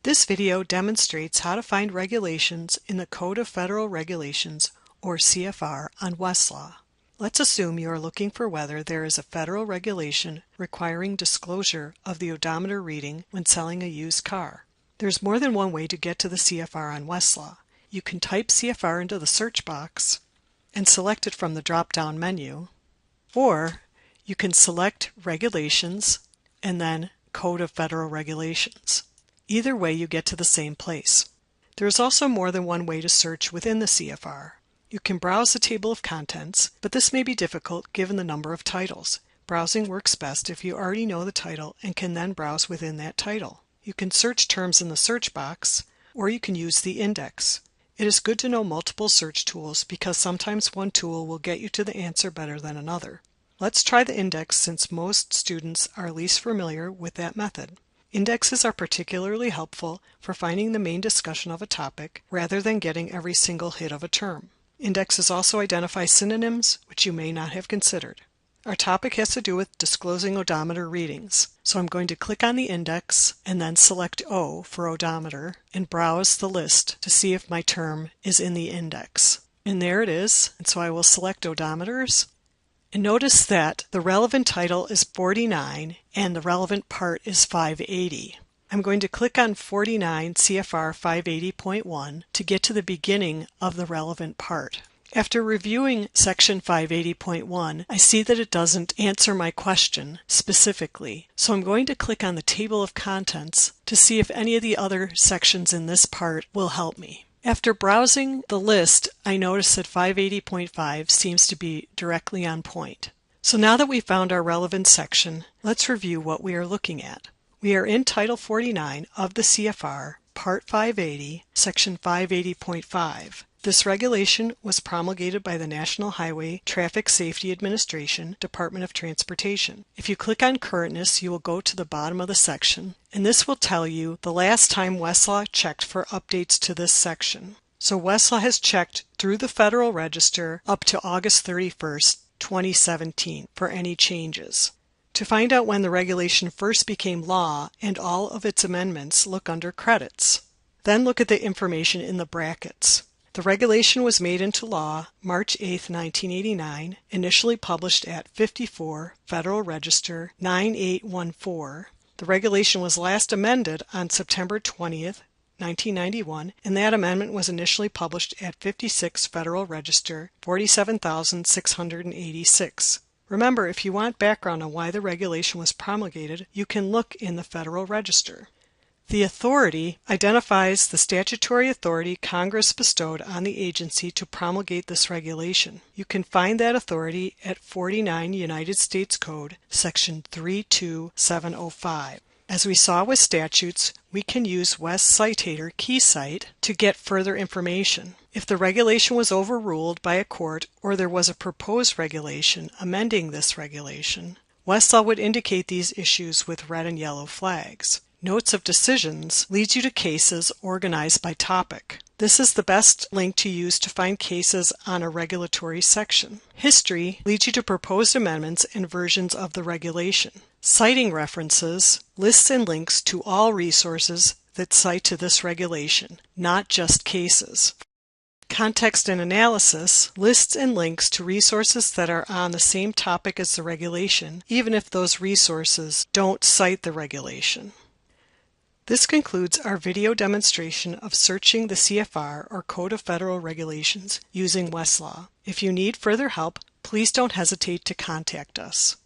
This video demonstrates how to find regulations in the Code of Federal Regulations, or CFR, on Westlaw. Let's assume you are looking for whether there is a federal regulation requiring disclosure of the odometer reading when selling a used car. There's more than one way to get to the CFR on Westlaw. You can type CFR into the search box and select it from the drop-down menu, or you can select Regulations and then Code of Federal Regulations. Either way, you get to the same place. There is also more than one way to search within the CFR. You can browse the table of contents, but this may be difficult given the number of titles. Browsing works best if you already know the title and can then browse within that title. You can search terms in the search box, or you can use the index. It is good to know multiple search tools because sometimes one tool will get you to the answer better than another. Let's try the index since most students are least familiar with that method. Indexes are particularly helpful for finding the main discussion of a topic rather than getting every single hit of a term. Indexes also identify synonyms which you may not have considered. Our topic has to do with disclosing odometer readings, so I'm going to click on the index and then select O for odometer and browse the list to see if my term is in the index. And there it is, and so I will select odometers. And notice that the relevant title is 49 and the relevant part is 580. I'm going to click on 49 CFR 580.1 to get to the beginning of the relevant part. After reviewing section 580.1, I see that it doesn't answer my question specifically, so I'm going to click on the table of contents to see if any of the other sections in this part will help me. After browsing the list, I notice that 580.5 seems to be directly on point. So now that we've found our relevant section, let's review what we are looking at. We are in Title 49 of the CFR, Part 580, Section 580.5. This regulation was promulgated by the National Highway Traffic Safety Administration, Department of Transportation. If you click on Currentness, you will go to the bottom of the section, and this will tell you the last time Westlaw checked for updates to this section. So Westlaw has checked through the Federal Register up to August 31st, 2017 for any changes. To find out when the regulation first became law and all of its amendments, look under Credits. Then look at the information in the brackets. The regulation was made into law March 8, 1989, initially published at 54 Federal Register 9814. The regulation was last amended on September 20th, 1991, and that amendment was initially published at 56 Federal Register 47,686. Remember, if you want background on why the regulation was promulgated, you can look in the Federal Register. The authority identifies the statutory authority Congress bestowed on the agency to promulgate this regulation. You can find that authority at 49 United States Code, Section 32705. As we saw with statutes, we can use West Citator KeyCite to get further information. If the regulation was overruled by a court or there was a proposed regulation amending this regulation, Westlaw would indicate these issues with red and yellow flags. Notes of Decisions leads you to cases organized by topic. This is the best link to use to find cases on a regulatory section. History leads you to proposed amendments and versions of the regulation. Citing references lists and links to all resources that cite to this regulation, not just cases. Context and Analysis lists and links to resources that are on the same topic as the regulation, even if those resources don't cite the regulation. This concludes our video demonstration of searching the CFR or Code of Federal Regulations using Westlaw. If you need further help, please don't hesitate to contact us.